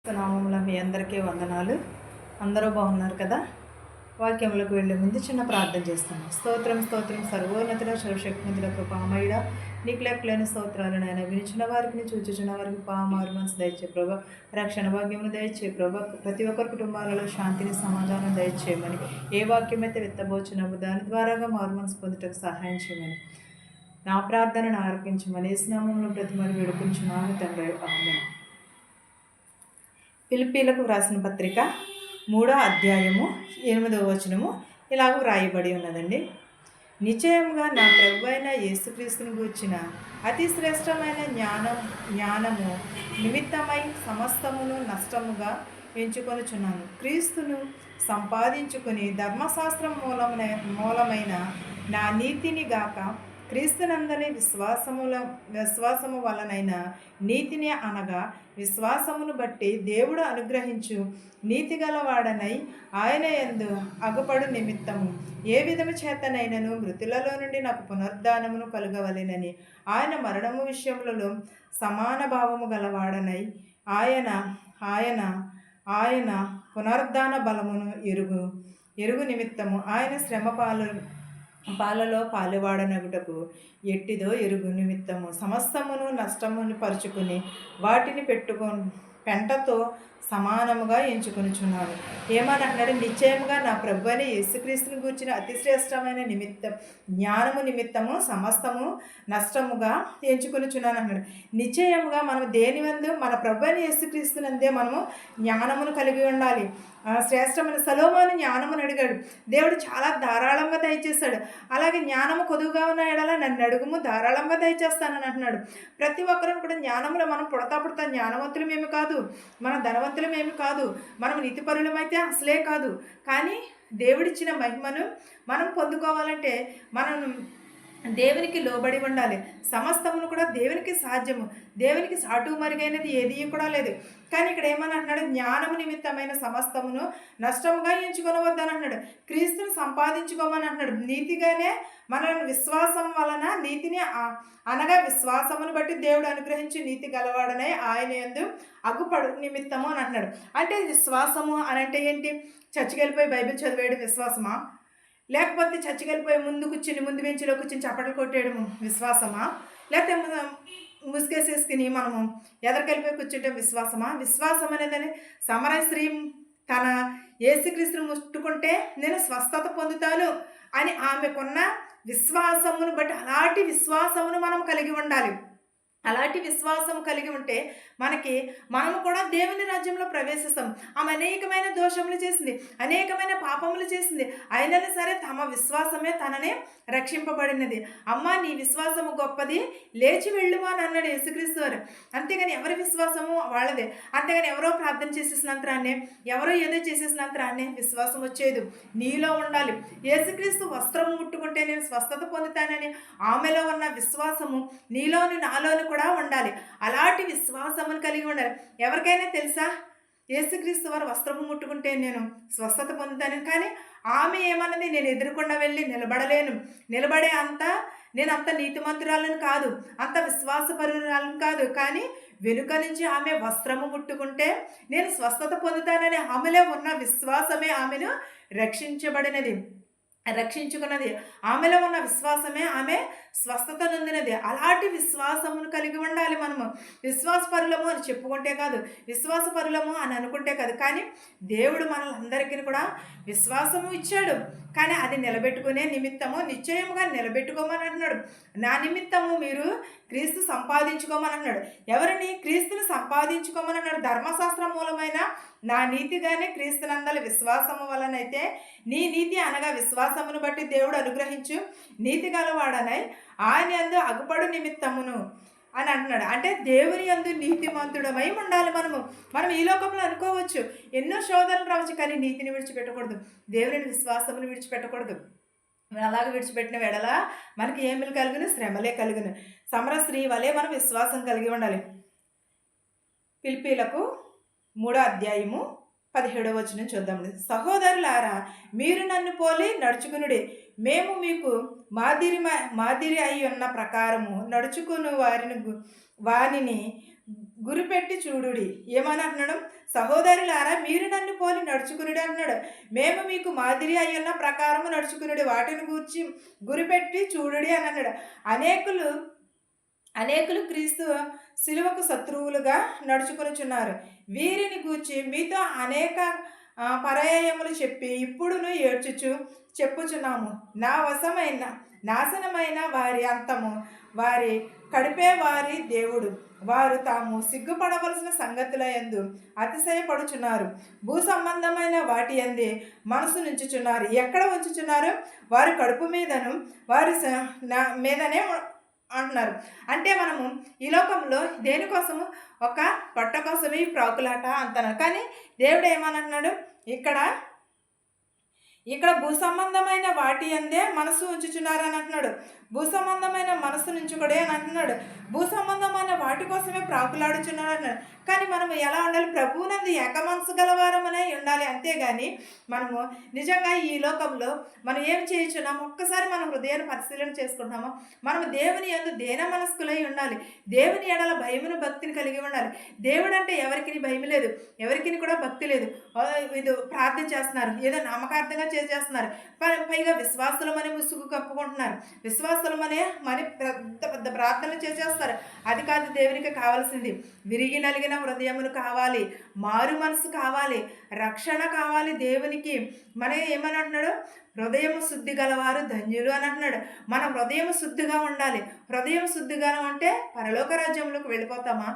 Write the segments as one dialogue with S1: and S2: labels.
S1: నామములో మీ అందరికీ వందనాలు. అందరూ బాగున్నారు కదా? వాక్యంలోకి వెళ్ళే ముందు చిన్న ప్రార్థన చేస్తాను. స్తోత్రం స్తోత్రం సర్వోన్నతుడ సర్వశక్తిమంతుడ కృపామయుడ నీకు లెక్కలేని స్తోత్రాలు నాయన. వినిచిన వారికి చూచుచున్న వారికి పామారు మనసు దయచే ప్రభా, రక్షణ భాగ్యమును దయచే ప్రభా, ప్రతి ఒక్కరి కుటుంబాలలో శాంతిని సమాధానం దయచేయమని, ఏ వాక్యం అయితే విత్తబోచున్నామో దాని ద్వారాగా మారు మనసు పొందుటకు సహాయం చేయమని, నా ప్రార్థనను ఆలకించమని యేసునామములో బ్రతిమని వేడుకుంటున్నాను తండ్రి. ఆమేన్. ఫిలిప్పీలకు వ్రాసిన పత్రిక 3వ అధ్యాయము 8వ వచనము ఇలాగ వ్రాయబడి ఉన్నదండి. నిశ్చయంగా నా ప్రభు అయిన యేసుక్రీస్తుని గూర్చిన అతి శ్రేష్టమైన జ్ఞానము నిమిత్తమై సమస్తమును నష్టముగా ఎంచుకొనుచున్నాను. క్రీస్తును సంపాదించుకొని ధర్మశాస్త్రం మూలమైన నా నీతిని గాక క్రీస్తునందలి విశ్వాసము వలనైన నీతిని అనగా విశ్వాసమును బట్టి దేవుడు అనుగ్రహించు నీతి గలవాడనై ఆయన యందు అగుపడు నిమిత్తము ఏ విధము చేతనైనను మృతులలో నుండి నాకు పునరుద్ధానమును కలుగవలెనని ఆయన మరణము విషయములలో సమాన భావము గలవాడనై ఆయన పునరుద్ధాన బలమును ఎరుగు నిమిత్తము ఆయన శ్రమ పాలలో పాలువాడనగుటకు ఎట్టిదో ఎరుగు నిమిత్తము సమస్తమును నష్టమును పరుచుకుని వాటిని పెంటతో సమానముగా ఎంచుకొనుచున్నాను. ఏమని అంటున్నాడు? నిశ్చయముగా నా ప్రభు అని యేసుక్రీస్తుని గూర్చిన అతి శ్రేష్టమైన జ్ఞానము నిమిత్తము సమస్తము నష్టముగా ఎంచుకొనుచున్నాను అన్నాడు. నిశ్చయముగా మనం దేనివందు మన ప్రభు అని యేసుక్రీస్తునందే మనము జ్ఞానమును కలిగి ఉండాలి. శ్రేష్టమైన సొలొమోను జ్ఞానమును అడిగాడు. దేవుడు చాలా ధారాళంగా దయచేశాడు. అలాగే జ్ఞానము కొదువుగా ఉన్న ఎడల నన్ను అడుగుము, ధారాళంగా దయచేస్తానని అంటున్నాడు. ప్రతి ఒక్కరూ కూడా జ్ఞానంలో మనం పుడతా జ్ఞానవంతులమేమి కాదు, మన ధనవంతులమేమి కాదు, మనం నీతిపరులమైతే అసలే కాదు. కానీ దేవుడిచ్చిన మహిమను మనం పొందుకోవాలంటే మనం దేవునికి లోబడి ఉండాలి. సమస్తమును కూడా దేవునికి సాధ్యము, దేవునికి సాటు మరుగైనది ఏది కూడా లేదు. కానీ ఇక్కడ ఏమని అంటున్నాడు? జ్ఞానము నిమిత్తమైన సమస్తమును నష్టముగా ఎంచుకొనవద్దని అంటున్నాడు. క్రీస్తుని సంపాదించుకోమని అంటున్నాడు. నీతిగానే మనల్ని విశ్వాసం వలన నీతిని అనగా విశ్వాసమును బట్టి దేవుడు అనుగ్రహించి నీతి గలవాడనే ఆయన యందు అగుపడు నిమిత్తము అని అంటున్నాడు. అంటే విశ్వాసము అని అంటే ఏంటి? చర్చికి వెళ్ళిపోయి బైబిల్ చదివేయడం విశ్వాసమా? లేకపోతే చర్చికి వెళ్ళిపోయి ముందు బెంచ్లో కూర్చొని చప్పట్లు కొట్టేయడం విశ్వాసమా? లేకపోతే ముసుగేసేసుకుని మనము ఎదరికెళ్ళిపోయి కూర్చుంటే విశ్వాసమా? విశ్వాసం అనేది సమర స్త్రీ తన యేసుక్రీస్తుని ముట్టుకుంటే నేను స్వస్థత పొందుతాను అని ఆమెకున్న విశ్వాసమును బట్టి అలాంటి విశ్వాసమును మనం కలిగి ఉండాలి. అలాంటి విశ్వాసం కలిగి ఉంటే మనము కూడా దేవుని రాజ్యంలో ప్రవేశిస్తాం. ఆమె అనేకమైన దోషములు చేసింది, అనేకమైన పాపములు చేసింది, అయినా సరే తమ విశ్వాసమే తననే రక్షింపబడినది. అమ్మ నీ విశ్వాసము గొప్పది, లేచి వెళ్ళుము అని అన్నాడు యేసుక్రీస్తు వారు. అంతేగాని ఎవరి విశ్వాసము వాళ్ళదే. అంతేగాని ఎవరో ప్రార్థన చేసేసినంతరాన్నే, ఎవరో ఏదో చేసేసినంతరాన్నే విశ్వాసం వచ్చేది. నీలో ఉండాలి. యేసుక్రీస్తు వస్త్రము ముట్టుకుంటే నేను స్వస్థత పొందుతానని ఆమెలో ఉన్న విశ్వాసము నీలోని నాలోని కూడా ఉండాలి. అలాంటి విశ్వాసమును కలిగి ఉండాలి. ఎవరికైనా తెలుసా? యేసుక్రీస్తు వారు వస్త్రము ముట్టుకుంటే నేను స్వస్థత పొందుతాను. కానీ ఆమె ఏమన్నది? నేను ఎదురుకుండా వెళ్ళి నిలబడలేను, నేను అంత నీతిమంతురాలను కాదు, అంత విశ్వాసపరురాలను కాదు. కానీ వెనుక నుంచి ఆమె వస్త్రము ముట్టుకుంటే నేను స్వస్థత పొందుతానని ఆమెలో ఉన్న విశ్వాసమే ఆమెను రక్షించుకున్నది. ఆమెలో ఉన్న విశ్వాసమే ఆమె స్వస్థత నొందినది. అలాంటి విశ్వాసమును కలిగి ఉండాలి. మనము విశ్వాసపరులము అని చెప్పుకుంటే కాదు, విశ్వాసపరులము అని అనుకుంటే కాదు. కానీ దేవుడు మనలందరికీ కూడా విశ్వాసము ఇచ్చాడు. కానీ అది నిలబెట్టుకునే నిమిత్తము నిశ్చయముగా నిలబెట్టుకోమని అంటున్నాడు. నా నిమిత్తము మీరు క్రీస్తు సంపాదించుకోమని అన్నాడు. ఎవరిని? క్రీస్తుని సంపాదించుకోమని అన్నాడు. ధర్మశాస్త్రం మూలమైన నా నీతిగానే క్రీస్తునందలి విశ్వాసము వలనైతే నీ నీతి అనగా విశ్వాసమును బట్టి దేవుడు అనుగ్రహించు నీతి గలవాడనై ఆయన యందు అగుపడు నిమిత్తమును అని అంటున్నాడు. అంటే దేవుని యందు నీతిమంతుడమై ఉండాలి. మనం ఈ లోకంలో అనుకోవచ్చు, ఎన్నో శోధనలు రావచ్చు, కానీ నీతిని విడిచిపెట్టకూడదు, దేవుని విశ్వాసమును విడిచిపెట్టకూడదు. అలాగే విడిచిపెట్టిన వెడల మనకి ఏమిలు కలుగును? శ్రమలే కలుగును. సమర స్త్రీ వలె మనం విశ్వాసం కలిగి ఉండాలి. ఫిలిప్పీలకు 3వ అధ్యాయము 17వ వచనం చూద్దాం. సహోదరులారా, మీరు నన్ను పోలి నడుచుకునుడి, మేము మీకు మాదిరి అయి ఉన్న ప్రకారము నడుచుకుని వారిని గురిపెట్టి చూడుడి. ఏమని అంటున్నాడు? సహోదరులారా మీరు నన్ను పోలి నడుచుకునుడి అంటున్నాడు. మేము మీకు మాదిరి అయ్యున్న ప్రకారము నడుచుకునుడి, వాటిని గూర్చి గురిపెట్టి చూడుడి అని అన్నాడు. అనేకులు క్రీస్తు శిలువకు శత్రువులుగా నడుచుకొనుచున్నారు. వీరిని గూర్చి మీతో అనేక పర్యాయములు చెప్పి ఇప్పుడును ఏడ్చుచు చెప్పుచున్నాము, నా వశమైన నాశనమైన వారి అంతము వారి కడిపే వారి దేవుడు, వారు తాము సిగ్గుపడవలసిన సంగతుల యందు అతిశయపడుచున్నారు, భూ సంబంధమైన వాటి యందే మనసు నుంచుచున్నారు. ఎక్కడ ఉంచుచున్నారు? వారి కడుపు మీదను వారి మీదనే అంటున్నారు. అంటే మనము ఈ లోకంలో దేనికోసము? ఒక పొట్ట కోసమే ప్రాకులాట అంటున్నారు. కానీ దేవుడు ఏమని అంటున్నాడు? ఇక్కడ భూ సంబంధమైన వాటి అందే మనసు ఉంచుచున్నారు అని అంటున్నాడు. భూ సంబంధమైన మనసు నుంచుకొడే అని అంటున్నాడు. భూ సంబంధమైన వాటి కోసమే ప్రాకులాడుచున్నాడు అన్నాడు. కానీ మనము ఎలా ఉండాలి? ప్రభువునందు ఏక మనసు గలవారమనే ఉండాలి. అంతేగాని మనము నిజంగా ఈ లోకంలో మనం ఏం చేయించున్నాము? ఒక్కసారి మనం హృదయాన్ని పరిశీలన చేసుకుంటున్నాము. మనము దేవుని యందు దేన మనస్కులై ఉండాలి. దేవుని ఎడల భయమును భక్తిని కలిగి ఉండాలి. దేవుడు అంటే ఎవరికి భయం లేదు, ఎవరికి కూడా భక్తి లేదు. ఇది ప్రార్థన చేస్తున్నారు, ఏదో నామకార్థంగా చేసేస్తున్నారు, పైగా విశ్వాసులమని ముసుగు కప్పుకుంటున్నారు, విశ్వాసులమనే పెద్ద పెద్ద ప్రార్థనలు చేసేస్తారు. అది కాదు దేవునికి కావాల్సింది. విరిగి నలిగిన హృదయమును కావాలి, మారు మనసు కావాలి, రక్షణ కావాలి దేవునికి. మన ఏమని అంటున్నాడు? హృదయము శుద్ధి గలవారు ధన్యులు అని అంటున్నాడు. మన హృదయం శుద్ధిగా ఉండాలి. హృదయం శుద్ధిగా ఉంటే పరలోక రాజ్యంలోకి వెళ్ళిపోతామా?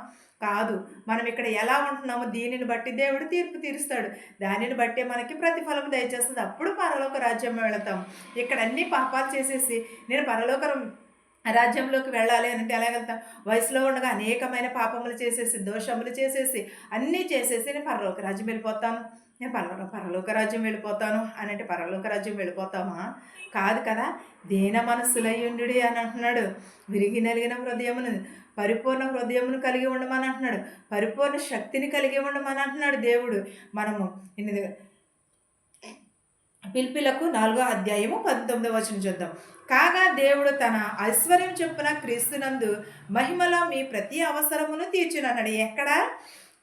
S1: కాదు. మనం ఇక్కడ ఎలా ఉంటున్నామో దీనిని బట్టి దేవుడు తీర్పు తీరుస్తాడు. దానిని బట్టే మనకి ప్రతిఫలం దయచేస్తుంది. అప్పుడు పరలోక రాజ్యం వెళతాం. ఇక్కడ అన్ని పాపాలు చేసేసి నేను పరలోక రాజ్యంలోకి వెళ్ళాలి అని అంటే ఎలాగెళ్తాం? వయసులో ఉండగా అనేకమైన పాపములు చేసేసి, దోషములు చేసేసి, అన్నీ చేసేసి నేను పరలోక రాజ్యం వెళ్ళిపోతాను, నేను పరలోక రాజ్యం వెళ్ళిపోతాను అని అంటే పరలోక రాజ్యం వెళ్ళిపోతామా? కాదు కదా. దీన మనస్సులయ్యుండు అని అంటున్నాడు. విరిగి నలిగిన హృదయమును, పరిపూర్ణ హృదయమును కలిగి ఉండమని అంటున్నాడు. పరిపూర్ణ శక్తిని కలిగి ఉండమని అంటున్నాడు దేవుడు. మనము పిలిపిలకు 4వ అధ్యాయము 19వ వచనం చూద్దాం. కాగా దేవుడు తన ఐశ్వర్యం చొప్పున క్రీస్తునందు మహిమలో మీ ప్రతి అవసరమును తీర్చునన్నాడు. ఎక్కడ?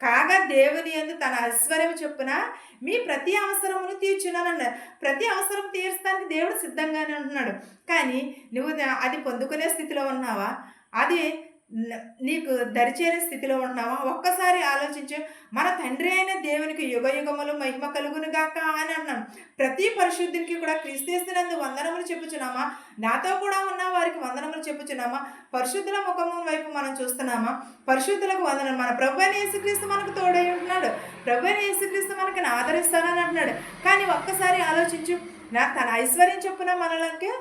S1: కాగా దేవుని యందు తన ఐశ్వర్యం చొప్పున మీ ప్రతి అవసరమును తీర్చునన్నాడు. ప్రతి అవసరం తీర్చడానికి దేవుడు సిద్ధంగానే ఉంటున్నాడు. కానీ నువ్వు అది పొందుకునే స్థితిలో ఉన్నావా? అది నీకు దరిచేరే స్థితిలో ఉన్నావా? ఒక్కసారి ఆలోచించు. మన తండ్రి అయిన దేవునికి యుగ యుగములు మహిమ కలుగును గాక అని అన్నాం. ప్రతి పరిశుద్ధునికి కూడా క్రీస్తునందు వందనములు చెప్పుచున్నామా? నాతో కూడా ఉన్న వారికి వందనములు చెప్పుచున్నామా? పరిశుద్ధుల ముఖము వైపు మనం చూస్తున్నామా? పరిశుద్ధులకు వందనం. మన ప్రభు అయిన యేసుక్రీస్తు మనకు తోడై ఉంటున్నాడు. ప్రభు అయిన యేసుక్రీస్తు మనకి ఆదరిస్తానని అంటున్నాడు. కానీ ఒక్కసారి ఆలోచించు. తన ఐశ్వర్యం చొప్పున మనలకి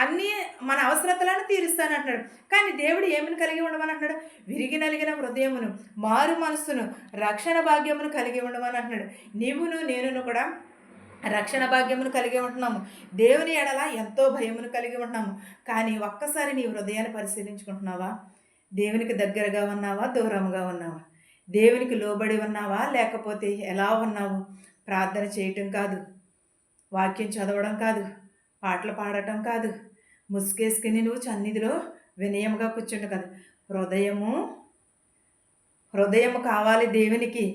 S1: అన్నీ మన అవసరతలను తీరుస్తానంటున్నాడు. కానీ దేవుడు ఏమని కలిగి ఉండమని అంటున్నాడు? విరిగి నలిగిన హృదయమును, మారు మనస్సును, రక్షణ భాగ్యమును కలిగి ఉండమని అంటున్నాడు. నీవును నేనును కూడా రక్షణ భాగ్యమును కలిగి ఉంటున్నాము. దేవుని ఎడల ఎంతో భయమును కలిగి ఉంటున్నాము. కానీ ఒక్కసారి నీ హృదయాన్ని పరిశీలించుకుంటున్నావా? దేవునికి దగ్గరగా ఉన్నావా? దూరంగా ఉన్నావా? దేవునికి లోబడి ఉన్నావా? లేకపోతే ఎలా ఉన్నావు? ప్రార్థన చేయటం కాదు, వాక్యం చదవడం కాదు, పాటలు పాడటం కాదు, ముసుగేసుకుని నువ్వు సన్నిధిలో వినయముగా కూర్చుంటు కాదు. హృదయము కావాలి దేవునికి.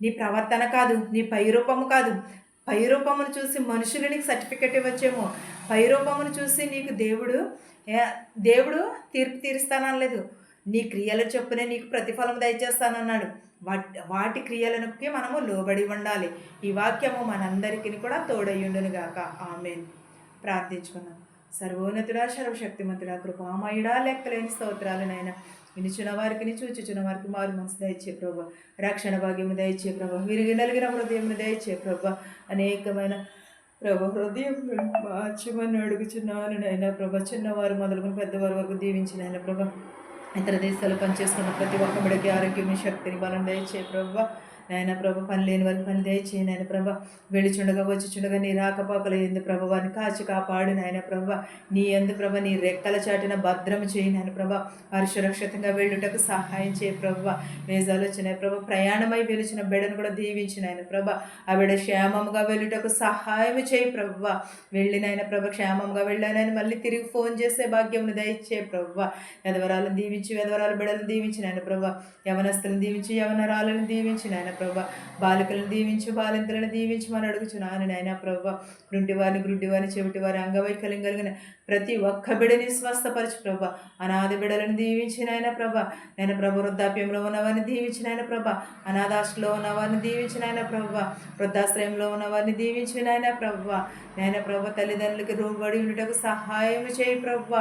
S1: నీ ప్రవర్తన కాదు, నీ పైరూపము కాదు. పైరూపమును చూసి మనుషులు నీకు సర్టిఫికెట్ ఇవ్వచ్చేమో. పైరూపమును చూసి నీకు దేవుడు తీర్పు తీరుస్తానలేదు. నీ క్రియల చొప్పునే నీకు ప్రతిఫలం దయచేస్తానన్నాడు. వాటి క్రియలకి మనము లోబడి ఉండాలి. ఈ వాక్యము మనందరికీ కూడా తోడయ్యుండును గాక. ఆమేన్. ప్రార్థించుకున్నాం. సర్వోన్నతుడా, సర్వశక్తిమంతుడా, కృపామయుడా, లెక్కలేని స్తోత్రాలనైనా వినిచున్న వారికి, చూచుచున్న వారికి మారు మనసు దయచే ప్రభా. రక్షణ భాగ్యము దయచే ప్రభా. విరిగి నలిగిన హృదయమును దయచే ప్రభా. అనేకమైన ప్రభా హృదయం మార్చమని అడుగుచున్నాను నైనా ప్రభా. చిన్నవారు మొదలుకొని పెద్దవారి వరకు దీవించిన ఆయన ప్రభా. ఇతర దేశాలు పనిచేస్తున్న ప్రతి ఒక్క బిడ్డకి ఆరోగ్యం, శక్తిని, బలం దయచే ప్రభా. నాయన ప్రభ పని లేని వారికి పని దయచేయి నాయన ప్రభ వెళ్ళుచుండగా వచ్చుచుండగా నీ రాకపోకలు ఎందు ప్రభ వారిని కాచి కాపాడు నాయన ప్రభ నీ ఎందు ప్రభ నీ రెక్కల చాటిన భద్రం చేయి నాయన ప్రభ వారు సురక్షితంగా వెళ్ళుటకు సహాయం చేయి ప్రభ వేజాలు వచ్చినాయి ప్రభ ప్రయాణమై వెలుచిన బిడ్డను కూడా దీవించిన ఆయన ప్రభ ఆ బిడ్డ క్షేమంగా వెళ్ళుటకు సహాయం చేయి ప్రభ వెళ్ళినైనా ప్రభ క్షేమంగా వెళ్ళానని మళ్ళీ తిరిగి ఫోన్ చేసే భాగ్యమును దయచే ప్రభ వెధవరాలను దీవించి వెధవరాల బిడ్డలను దీవించిన ఆయన ప్రభ యవనస్తులను దీవించి యవనరాలను దీవించిన ఆయన ప్రభ బాలికలను దీవించి బాలింతలను దీవించమని అడుగుచున్నాను నాయన ప్రభ గుంటివారిని గుడ్డివారిని చెవిటివారి అంగవైకల్యం కలిగిన ప్రతి ఒక్క బిడని స్వస్థపరచు ప్రభ అనాథ బిడలను దీవించిన ఆయన ప్రభ నేను ప్రభ వృద్ధాప్యంలో ఉన్నవారిని దీవించిన ఆయన ప్రభ అనాథాశ్రలో ఉన్నవారిని దీవించిన ఆయన ప్రభ వృద్ధాశ్రయంలో ఉన్నవారిని దీవించిన ఆయన ప్రభ నేను ప్రభ తల్లిదండ్రులకి రోబడి ఉండటకు సహాయం చేయి ప్రభ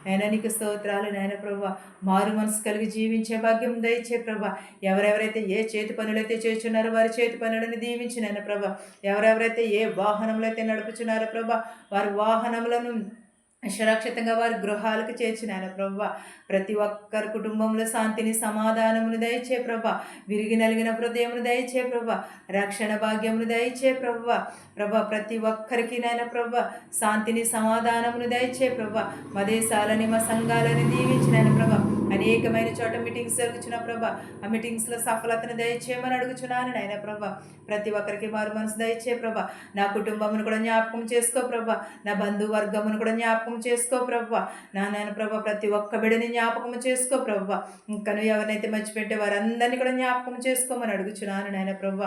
S1: నేను నీకు స్తోత్రాలు నాయన ప్రభ మారు మనసు కలిగి జీవించే భాగ్యం దయచే ప్రభ ఎవరెవరైతే ఏ చేతి పనులైతే చేస్తున్నారో వారి చేతి పనులను దీవించిన ఆయన ప్రభ ఎవరెవరైతే ఏ వాహనంలో అయితే నడుపుచున్నారో ప్రభ వారి వాహనములను సురక్షితంగా వారి గృహాలకు చేర్చిన ఆయన ప్రభ ప్రతి ఒక్కరి కుటుంబంలో శాంతిని సమాధానమును దయచే ప్రభ విరిగి నలిగిన హృదయమును దయచే ప్రభ రక్షణ భాగ్యమును దయచే ప్రభ ప్రతి ఒక్కరికి నాయన ప్రభ శాంతిని సమాధానమును దయచే ప్రభ మా దేశాలని మా సంఘాలని దీవించిన ఆయన ప్రభ అనేకమైన చోట మీటింగ్స్ జరుగుతున్న ప్రభ ఆ మీటింగ్స్లో సఫలతను దయచేయమని అడుగుచున్నాను నాయన ప్రభ ప్రతి ఒక్కరికి మారు మనసు దయచే ప్రభ నా కుటుంబమును కూడా జ్ఞాపకం చేసుకో ప్రభ నా బంధువర్గమును కూడా జ్ఞాపకం చేసుకో ప్రభ నాయన ప్రభ ప్రతి ఒక్క బిడ్డని జ్ఞాపకం చేసుకో ప్రభ ఇంకా నువ్వు ఎవరినైతే మర్చిపెట్టే వారందరినీ కూడా జ్ఞాపకం చేసుకోమని అడుగుచున్నాను నాయన ప్రభ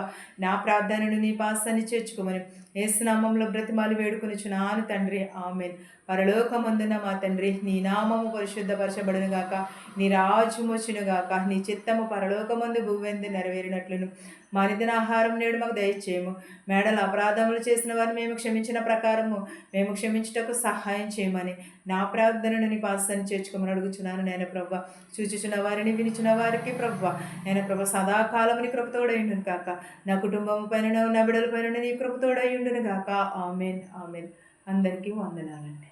S1: నా ప్రార్థనను నీ పాసాన్ని చేర్చుకోమని యేసునామంలో బ్రతిమాలి వేడుకొనిచున్నాను తండ్రి ఆమేన్. పరలోకమందున మా తండ్రి నీ నామము పరిశుద్ధపరచబడును గాక, నీ రాజ్యము వచ్చును గాక, నీ చిత్తము పరలోకమందు భూవెందు నెరవేరినట్లును మా నిదిన ఆహారం నేడు మాకు దయచేయము. మేడల అపరాధములు చేసిన వారిని మేము క్షమించిన ప్రకారము మేము క్షమించుటకు సహాయం చేయమని నా ప్రార్థనను నీ పాసాన్ని చేర్చుకోమని అడుగుచున్నాను నేను ప్రభ. చూచుచున్న వారిని వినిచిన వారికి ప్రభ నేను ప్రభ సదాకాలము నీ కృపతోడయుండును కాక, నా కుటుంబం పైన నా బిడ్డల పైన నీ కృపతోడయుండును గాక. Amen amen. అందరికీ వందనాలండి.